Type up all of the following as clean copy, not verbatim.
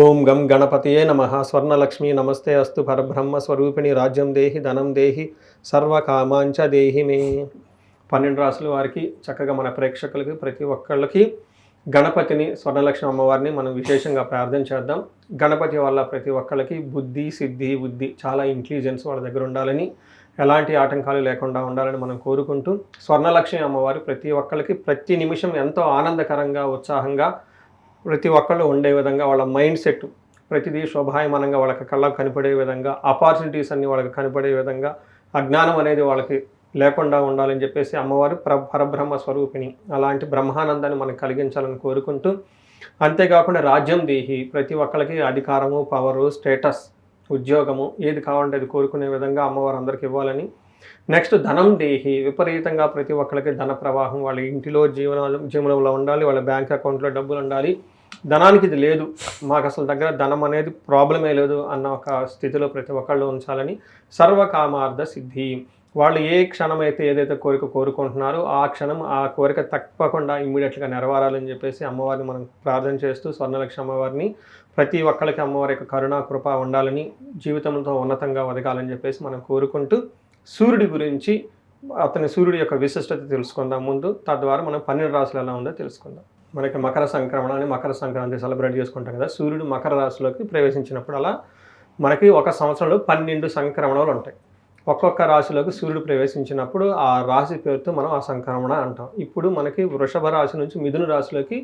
ఓం గం గణపతయే నమః. స్వర్ణలక్ష్మి నమస్తే అస్తు. పరబ్రహ్మ స్వరూపిణి రాజ్యం దేహి ధనం దేహి సర్వకామాంచ దేహి మే. 12 రాసుల వారికి చక్కగా మన ప్రేక్షకులకి ప్రతి ఒక్కళ్ళకి గణపతిని స్వర్ణలక్ష్మి అమ్మవారిని మనం విశేషంగా ప్రార్థన చేద్దాం. గణపతి వల్ల ప్రతి ఒక్కళ్ళకి బుద్ధి సిద్ధి బుద్ధి చాలా ఇంటెలిజెన్స్ వాళ్ళ దగ్గర ఉండాలని, ఎలాంటి ఆటంకాలు లేకుండా ఉండాలని మనం కోరుకుంటూ, స్వర్ణలక్ష్మి అమ్మవారు ప్రతి ఒక్కళ్ళకి ప్రతి నిమిషం ఎంతో ఆనందకరంగా ఉత్సాహంగా ప్రతి ఒక్కళ్ళు ఉండే విధంగా వాళ్ళ మైండ్ సెట్ ప్రతిదీ శోభాయమానంగా వాళ్ళకి కళ్ళకు కనపడే విధంగా, ఆపర్చునిటీస్ అన్నీ వాళ్ళకి కనపడే విధంగా, అజ్ఞానం అనేది వాళ్ళకి లేకుండా ఉండాలని చెప్పేసి అమ్మవారు పరబ్రహ్మ స్వరూపిణి. అలాంటి బ్రహ్మానందాన్ని మనకు కలిగించాలని కోరుకుంటూ, అంతేకాకుండా రాజ్యం దేహి ప్రతి ఒక్కళ్ళకి అధికారము, పవరు, స్టేటస్, ఉద్యోగము ఏది కావాలంటే అది కోరుకునే విధంగా అమ్మవారు అందరికి ఇవ్వాలని. నెక్స్ట్ ధనం దేహి విపరీతంగా ప్రతి ఒక్కరికి ధన ప్రవాహం వాళ్ళ ఇంటిలో జీవనంలో ఉండాలి, వాళ్ళ బ్యాంక్ అకౌంట్లో డబ్బులు ఉండాలి. ధనానికి ఇది లేదు, మాకు అసలు దగ్గర ధనం అనేది ప్రాబ్లమే లేదు అన్న ఒక స్థితిలో ప్రతి ఒక్కళ్ళు ఉంచాలని. సర్వకామార్థ సిద్ధి వాళ్ళు ఏ క్షణం అయితే ఏదైతే కోరిక కోరుకుంటున్నారో ఆ క్షణం ఆ కోరిక తప్పకుండా ఇమ్మీడియట్గా నెరవేరాలని చెప్పేసి అమ్మవారిని మనం ప్రార్థన చేస్తూ, స్వర్ణలక్ష్మి అమ్మవారిని ప్రతి ఒక్కరికి అమ్మవారి యొక్క కరుణా కృప ఉండాలని, జీవితంతో ఉన్నతంగా ఎదగాలని చెప్పేసి మనం కోరుకుంటూ, సూర్యుడి గురించి సూర్యుడి యొక్క విశిష్టత తెలుసుకుందాం ముందు. తద్వారా మనం 12 రాశులు ఎలా ఉందో తెలుసుకుందాం. మనకి మకర సంక్రమణ అని మకర సంక్రాంతి సెలబ్రేట్ చేసుకుంటాం కదా. సూర్యుడు మకర రాశిలోకి ప్రవేశించినప్పుడు అలా మనకి ఒక సంవత్సరంలో 12 సంక్రమణాలు ఉంటాయి. ఒక్కొక్క రాశిలోకి సూర్యుడు ప్రవేశించినప్పుడు ఆ రాశి పేరుతో మనం ఆ సంక్రమణ అంటాం. ఇప్పుడు మనకి వృషభ రాశి నుంచి మిథున రాశిలోకి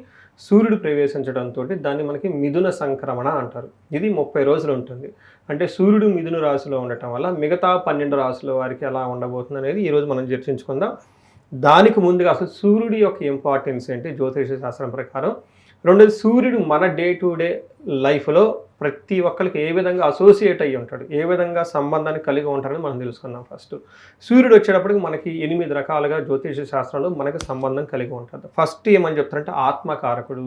సూర్యుడు ప్రవేశించడంతో దాన్ని మనకి మిథున సంక్రమణ అంటారు. ఇది 30 రోజులు ఉంటుంది. అంటే సూర్యుడు మిథున రాశిలో ఉండటం వల్ల మిగతా 12 రాశుల వారికి ఎలా ఉండబోతుంది అనేది ఈరోజు మనం చర్చించుకుందాం. దానికి ముందుగా అసలు సూర్యుడి యొక్క ఇంపార్టెన్స్ ఏంటి జ్యోతిష శాస్త్రం ప్రకారం. రెండోది, సూర్యుడు మన డే టు డే లైఫ్లో ప్రతి ఒక్కరికి ఏ విధంగా అసోసియేట్ అయ్యి ఉంటాడు, ఏ విధంగా సంబంధాన్ని కలిగి ఉంటారని మనం తెలుసుకుందాం. ఫస్ట్ సూర్యుడు వచ్చేటప్పటికి మనకి 8 రకాలుగా జ్యోతిష శాస్త్రంలో మనకి సంబంధం కలిగి ఉంటుంది. ఫస్ట్ ఏమని చెప్తారంటే ఆత్మకారకుడు,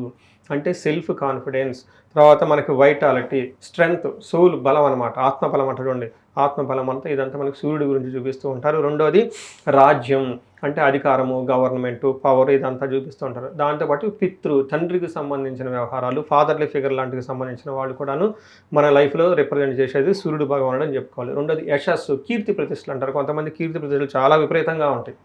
అంటే సెల్ఫ్ కాన్ఫిడెన్స్. తర్వాత మనకి వైటాలిటీ, స్ట్రెంగ్త్, సోల్ బలం అనమాట. ఆత్మబలం అంటారు చూడండి, ఆత్మబలం అంతా ఇదంతా మనకి సూర్యుడి గురించి చూపిస్తూ ఉంటారు. రెండోది రాజ్యం, అంటే అధికారము, గవర్నమెంటు, పవర్ ఇదంతా చూపిస్తూ ఉంటారు. దాంతోపాటు తండ్రికి సంబంధించిన వ్యవహారాలు, ఫాదర్లీ ఫిగర్ లాంటికి సంబంధించిన వాళ్ళు కూడాను మన లైఫ్లో రిప్రజెంట్ చేసేది సూర్యుడు భగవానుడు అని చెప్పుకోవాలి. రెండోది యశస్సు, కీర్తి ప్రతిష్టలు అంటారు. కొంతమంది కీర్తి ప్రతిష్టలు చాలా విపరీతంగా ఉంటాయి.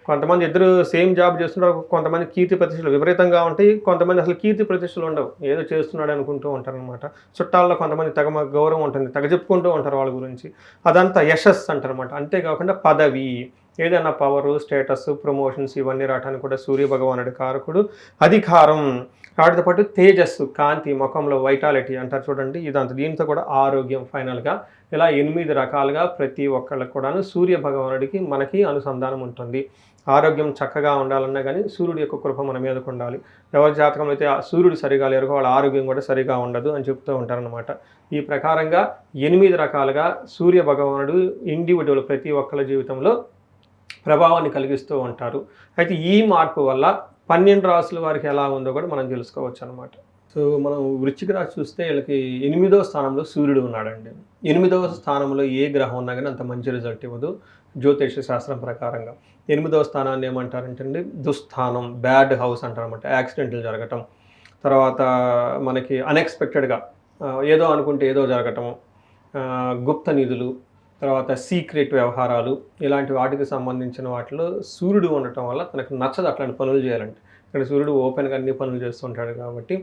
కొంతమంది ఇద్దరు సేమ్ జాబ్ చేస్తున్నారు, కొంతమంది కీర్తి ప్రతిష్టలు విపరీతంగా ఉంటాయి, కొంతమంది అసలు కీర్తి ప్రతిష్టలు ఉండవు, ఏదో చేస్తున్నాడు అనుకుంటూ ఉంటారు అనమాట. చుట్టాల్లో కొంతమంది గౌరవం ఉంటుంది, చెప్పుకుంటూ ఉంటారు వాళ్ళ గురించి. అదంతా యశస్సు అంటారు అనమాట. అంతేకాకుండా పదవి, ఏదైనా పవరు, స్టేటస్, ప్రమోషన్స్ ఇవన్నీ రావడానికి కూడా సూర్య భగవానుడి కారకుడు. అధికారం, వాటితో పాటు తేజస్సు, కాంతి, ముఖంలో వైటాలిటీ అంటారు చూడండి, ఇదంతా. దీంతో కూడా ఆరోగ్యం. ఫైనల్గా ఇలా 8 రకాలుగా ప్రతి ఒక్కళ్ళకి కూడాను సూర్య భగవానుడికి మనకి అనుసంధానం ఉంటుంది. ఆరోగ్యం చక్కగా ఉండాలన్నా కానీ సూర్యుడి యొక్క కృప మన మీదకు ఉండాలి. ఎవరి జాతకంలో అయితే సూర్యుడు సరిగా లేరు వాళ్ళ ఆరోగ్యం కూడా సరిగా ఉండదు అని చెప్తూ ఉంటారనమాట. ఈ ప్రకారంగా 8 రకాలుగా సూర్య భగవానుడు ఇండివిజువల్ ప్రతి ఒక్కళ్ళ జీవితంలో ప్రభావాన్ని కలిగిస్తూ ఉంటారు. అయితే ఈ మార్పు వల్ల 12 రాశుల వారికి ఎలా ఉందో కూడా మనం తెలుసుకోవచ్చు అనమాట. సో మనం వృశ్చిక రాశి చూస్తే వీళ్ళకి 8వ స్థానంలో సూర్యుడు ఉన్నాడండి. 8వ స్థానంలో ఏ గ్రహం ఉన్నా కానీ అంత మంచి రిజల్ట్ ఇవ్వదు జ్యోతిష శాస్త్రం ప్రకారంగా. 8వ స్థానాన్ని ఏమంటారంటే అండి దుస్థానం, బ్యాడ్ హౌస్ అంటారనమాట. యాక్సిడెంట్లు జరగటం, తర్వాత మనకి అన్ఎక్స్పెక్టెడ్గా ఏదో అనుకుంటే ఏదో జరగటము, గుప్త నిధులు, తర్వాత సీక్రెట్ వ్యవహారాలు, ఇలాంటి వాటికి సంబంధించిన వాటిలో సూర్యుడు ఉండటం వల్ల తనకు నచ్చదు అట్లాంటి పనులు చేయాలంటే. ఇక్కడ సూర్యుడు ఓపెన్గా అన్ని పనులు చేస్తుంటాడు కాబట్టి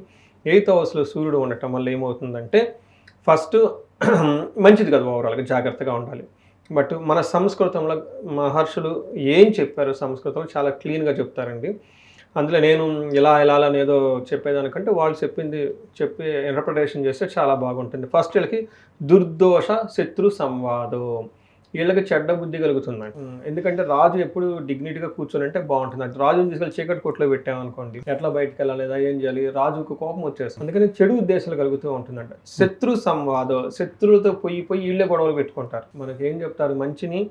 8వ హౌస్లో సూర్యుడు ఉండటం వల్ల ఏమవుతుందంటే ఫస్ట్ మంచిది కదా, ఓవరాల్గా జాగ్రత్తగా ఉండాలి. బట్ మన సంస్కృతంలో మహర్షులు ఏం చెప్పారు, సంస్కృతంలో చాలా క్లీన్గా చెప్తారండి. అందులో నేను ఇలా అనేదో చెప్పేదానికంటే వాళ్ళు చెప్పి ఇంటర్ప్రిటేషన్ చేస్తే చాలా బాగుంటుంది. ఫస్ట్ వీళ్ళకి దుర్దోష శత్రు సంవాదం, వీళ్ళకి చెడ్డ బుద్ధి కలుగుతుందండి. ఎందుకంటే రాజు ఎప్పుడు డిగ్నిటీగా కూర్చొని అంటే బాగుంటుంది. అంటే రాజుని తీసుకెళ్ళి చీకటి కొట్లో పెట్టామనుకోండి, ఎట్లా బయటకు వెళ్ళాలి, లేదా ఏం చేయాలి, రాజుకు కోపం వచ్చేస్తుంది. అందుకని చెడు ఉద్దేశాలు కలుగుతూ ఉంటుందంట. శత్రు సంవాదం, శత్రువులతో పోయి వీళ్ళే గొడవలు పెట్టుకుంటారు. మనకి ఏం చెప్తారు, మంచిని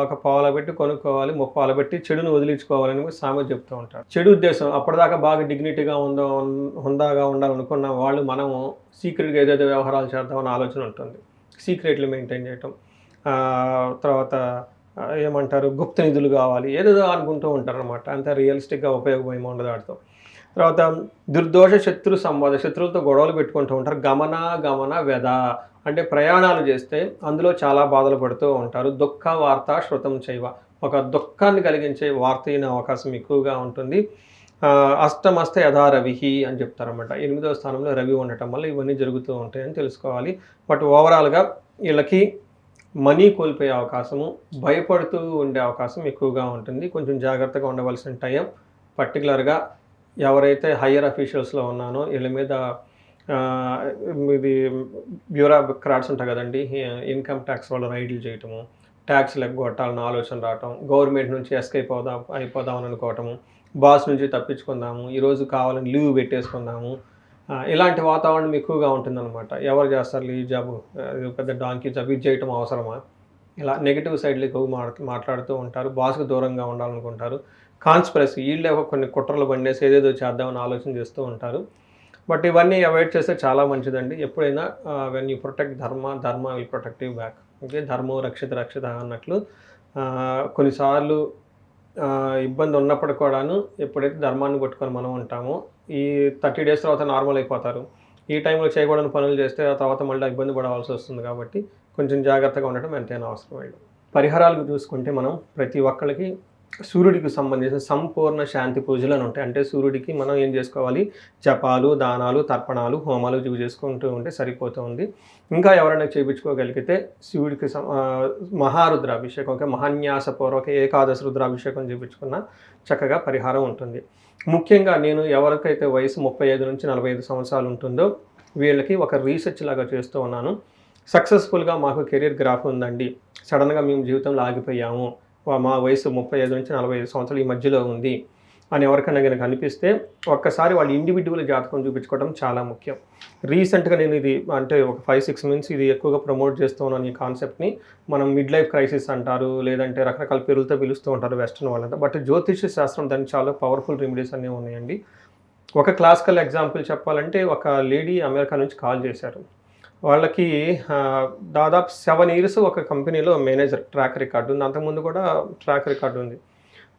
ఒక పావుల పెట్టి కొనుక్కోవాలి, ముప్పాల పెట్టి చెడును వదిలించుకోవాలని సామెత చెప్తూ ఉంటారు. చెడు ఉద్దేశం, అప్పటిదాకా బాగా డిగ్నిటీగా హుందాగా ఉండాలనుకున్న వాళ్ళు మనము సీక్రెట్గా ఏదైతే వ్యవహారాలు చేద్దామని ఆలోచన ఉంటుంది. సీక్రెట్లు మెయింటైన్ చేయటం, తర్వాత ఏమంటారు గుప్త నిధులు కావాలి, ఏదేదో అనుకుంటూ ఉంటారు అనమాట. అంత రియలిస్టిక్గా ఉపయోగం ఏమి ఉండదు వాటితో. తర్వాత దుర్దోష శత్రు సంవాద, శత్రువులతో గొడవలు పెట్టుకుంటూ ఉంటారు. గమన గమన వ్యధ అంటే ప్రయాణాలు చేస్తే అందులో చాలా బాధలు పడుతూ ఉంటారు. దుఃఖ వార్త శృతం చైవ, ఒక దుఃఖాన్ని కలిగించే వార్త అయిన అవకాశం ఎక్కువగా ఉంటుంది. అష్టమస్త యథా రవిహి అని చెప్తారన్నమాట. 8వ స్థానంలో రవి ఉండటం వల్ల ఇవన్నీ జరుగుతూ ఉంటాయని తెలుసుకోవాలి. బట్ ఓవరాల్‌గా వీళ్ళకి మనీ కోల్పోయే అవకాశము, భయపడుతూ ఉండే అవకాశం ఎక్కువగా ఉంటుంది. కొంచెం జాగ్రత్తగా ఉండవలసిన టైం. పర్టిక్యులర్‌గా ఎవరైతే హైయర్ అఫీషియల్స్‌లో ఉన్నానో వీళ్ళ మీద ఆహ్, ఇది బ్యూరోక్రాట్స్ ఉంటారు కదండీ! ఇన్‌కమ్ టాక్స్ వాళ్ళు రైడ్‌లు చేయటము, ట్యాక్స్‌లు ఎగ్గొట్టాలన్న ఆలోచన రావటం, గవర్నమెంట్ నుంచి ఎస్కేప్ అయిపోదాం అని అనుకోవటము, బాస్ నుంచి తప్పించుకుందాము, ఈరోజు కావాలని లీవ్ పెట్టేసుకుందాము. ఇలాంటి వాతావరణం ఎక్కువగా ఉంటుందన్నమాట. ఎవరు చేస్తారు ఈ జాబు? ఇది పెద్ద డాంకీ జాబ్, ఇది చేయటం అవసరమా? ఇలా నెగెటివ్ సైడ్‌లు ఎక్కువగా మాట్లాడుతూ ఉంటారు. బాస్‌కి దూరంగా ఉండాలనుకుంటారు. కాన్స్పిరసీ ఈళ్ళే కొన్ని కుట్రలు పన్నేసి ఏదేదో చేద్దామని ఆలోచన చేస్తూ ఉంటారు. బట్ ఇవన్నీ అవాయిడ్ చేస్తే చాలా మంచిదండి. ఎప్పుడైనా వెన్ యూ ప్రొటెక్ట్ ధర్మ, ధర్మ will protect you back. Okay. ధర్మో రక్షిత రక్షిత అన్నట్లు కొన్నిసార్లు ఇబ్బంది ఉన్నప్పుడు కూడాను ఎప్పుడైతే ధర్మాన్ని పట్టుకొని మనం ఉంటామో, ఈ 30 డేస్ తర్వాత నార్మల్ అయిపోతారు. ఈ టైంలో చేయకూడని పనులు చేస్తే ఆ తర్వాత మళ్ళీ ఇబ్బంది పడవలసి వస్తుంది కాబట్టి కొంచెం జాగ్రత్తగా ఉండటం ఎంతైనా అవసరమండి. పరిహారాలకు చూసుకుంటే మనం ప్రతి ఒక్కళ్ళకి సూర్యుడికి సంబంధించిన సంపూర్ణ శాంతి పూజలు అని ఉంటాయి. అంటే సూర్యుడికి మనం ఏం చేసుకోవాలి? జపాలు, దానాలు, తర్పణాలు, హోమాలు ఇవి చేసుకుంటూ ఉంటే సరిపోతుంది. ఇంకా ఎవరైనా చేయించుకోగలిగితే శివుడికి మహారుద్రాభిషేకం, ఓకే, మహాన్యాసపూర్వక ఏకాదశి రుద్రాభిషేకం చేయించుకున్న చక్కగా పరిహారం ఉంటుంది. ముఖ్యంగా నేను ఎవరికైతే వయసు 35-45 సంవత్సరాలు ఉంటుందో వీళ్ళకి ఒక రీసెర్చ్ లాగా చేస్తూ ఉన్నాను. సక్సెస్ఫుల్గా మాకు కెరీర్ గ్రాఫ్ ఉందండి, సడన్గా మేము జీవితంలో ఆగిపోయాము, మా వయసు 35-45 సంవత్సరాలు ఈ మధ్యలో ఉంది అని ఎవరికైనా కనుక అనిపిస్తే ఒక్కసారి వాళ్ళ ఇండివిడ్యువల్ జాతకం చూపించుకోవడం చాలా ముఖ్యం. రీసెంట్గా నేను ఇది అంటే ఒక 5-6 మంత్స్ ఇది ఎక్కువగా ప్రమోట్ చేస్తూ ఉన్నాను ఈ కాన్సెప్ట్ని. మనం మిడ్ లైఫ్ క్రైసిస్ అంటారు, లేదంటే రకరకాల పేర్లతో పిలుస్తూ ఉంటారు వెస్టర్న్ వాళ్ళంతా. బట్ జ్యోతిష్య శాస్త్రం దానికి చాలా పవర్ఫుల్ రెమెడీస్ అన్నీ ఉన్నాయండి. ఒక క్లాసికల్ ఎగ్జాంపుల్ చెప్పాలంటే ఒక లేడీ అమెరికా నుంచి కాల్ చేశారు. వాళ్ళకి దాదాపు 7 ఇయర్స్ ఒక కంపెనీలో మేనేజర్ ట్రాక్ రికార్డు ఉంది. అంతకుముందు కూడా ట్రాక్ రికార్డు ఉంది.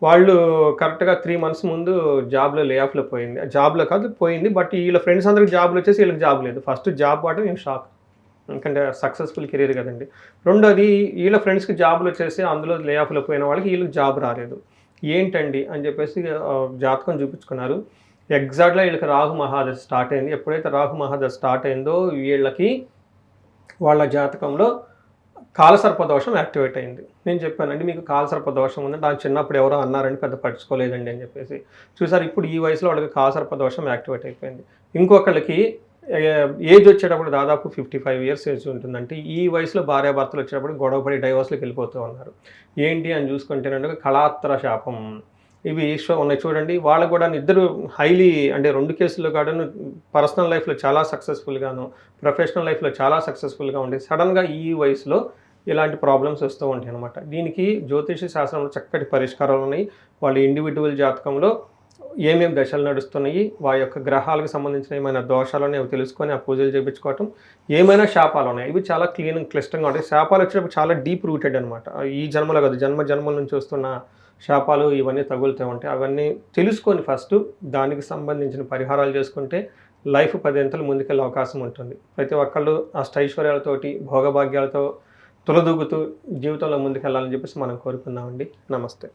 వాళ్ళు కరెక్ట్‌గా 3 మంత్స్ ముందు జాబ్‌లో లే ఆఫ్‌లో పోయింది. జాబ్‌లో కాదు పోయింది. బట్ వీళ్ళ ఫ్రెండ్స్ అందరికి జాబ్‌లు వచ్చేసి వీళ్ళకి జాబ్ లేదు. ఫస్ట్ జాబ్ వాడడం నేను షాక్. ఎందుకంటే సక్సెస్‌ఫుల్ కెరీర్ కదండీ. రెండోది వీళ్ళ ఫ్రెండ్స్‌కి జాబ్‌లు వచ్చేసి అందులో లే ఆఫ్‌లో పోయిన వాళ్ళకి వీళ్ళకి జాబ్ రాలేదు. ఏంటండి అని చెప్పేసి జాతకం చూపించుకున్నారు. ఎగ్జాక్ట్‌గా వీళ్ళకి రాహు మహాదశ స్టార్ట్ అయింది. ఎప్పుడైతే రాహు మహాదశ స్టార్ట్ అయిందో వీళ్ళకి వాళ్ళ జాతకంలో కాలసర్ప దోషం యాక్టివేట్ అయింది. నేను చెప్పానండి మీకు కాలసర్ప దోషం ఉందంటే నాకు చిన్నప్పుడు ఎవరో అన్నారని పెద్ద పట్టించుకోలేదండి అని చెప్పేసి. చూసారు ఇప్పుడు ఈ వయసులో వాళ్ళకి కాలసర్ప దోషం యాక్టివేట్ అయిపోయింది. ఇంకొకళ్ళకి ఏజ్ వచ్చేటప్పుడు దాదాపు 55 ఇయర్స్ ఏజ్ ఉంటుందంటే ఈ వయసులో భార్యాభర్తలు వచ్చేటప్పుడు గొడవపడి డైవర్స్‌లోకి వెళ్ళిపోతూ ఉన్నారు. ఏంటి అని చూసుకుంటేనంటే కళాత్ర శాపం. ఇవి ఉన్నాయి చూడండి. వాళ్ళకు కూడా ఇద్దరు హైలీ అంటే 2 కేసుల్లో కూడాను పర్సనల్ లైఫ్‌లో చాలా సక్సెస్‌ఫుల్‌గాను, ప్రొఫెషనల్ లైఫ్‌లో చాలా సక్సెస్‌ఫుల్‌గా ఉండి సడన్‌గా ఈ వయసులో ఇలాంటి ప్రాబ్లమ్స్ వస్తూ ఉంటాయన్నమాట. దీనికి జ్యోతిష శాస్త్రంలో చక్కటి పరిష్కారాలు ఉన్నాయి. వాళ్ళ ఇండివిడ్యువల్ జాతకంలో ఏమేమి దశలు నడుస్తున్నాయి, వారి యొక్క గ్రహాలకు సంబంధించిన ఏమైనా దోషాలున్నాయి అవి తెలుసుకొని ఆ పూజలు చేపించుకోవటం, ఏమైనా శాపాలు ఉన్నాయి ఇవి చాలా క్లిష్టంగా ఉంటాయి. శాపాలు వచ్చినప్పుడు చాలా డీప్ రూటెడ్ అనమాట. ఈ జన్మలో కాదు, జన్మల నుంచి వస్తున్న శాపాలు ఇవన్నీ తగులుతూ ఉంటాయి. అవన్నీ తెలుసుకొని ఫస్ట్ దానికి సంబంధించిన పరిహారాలు చేసుకుంటే లైఫ్ 10 అంతలు ముందుకెళ్ళే అవకాశం ఉంటుంది. ప్రతి ఒక్కళ్ళు అష్టైశ్వర్యాలతోటి భోగభాగ్యాలతో తులదూగుతూ జీవితంలో ముందుకెళ్ళాలని చెప్పేసి మనం కోరుకుందామండి. నమస్తే.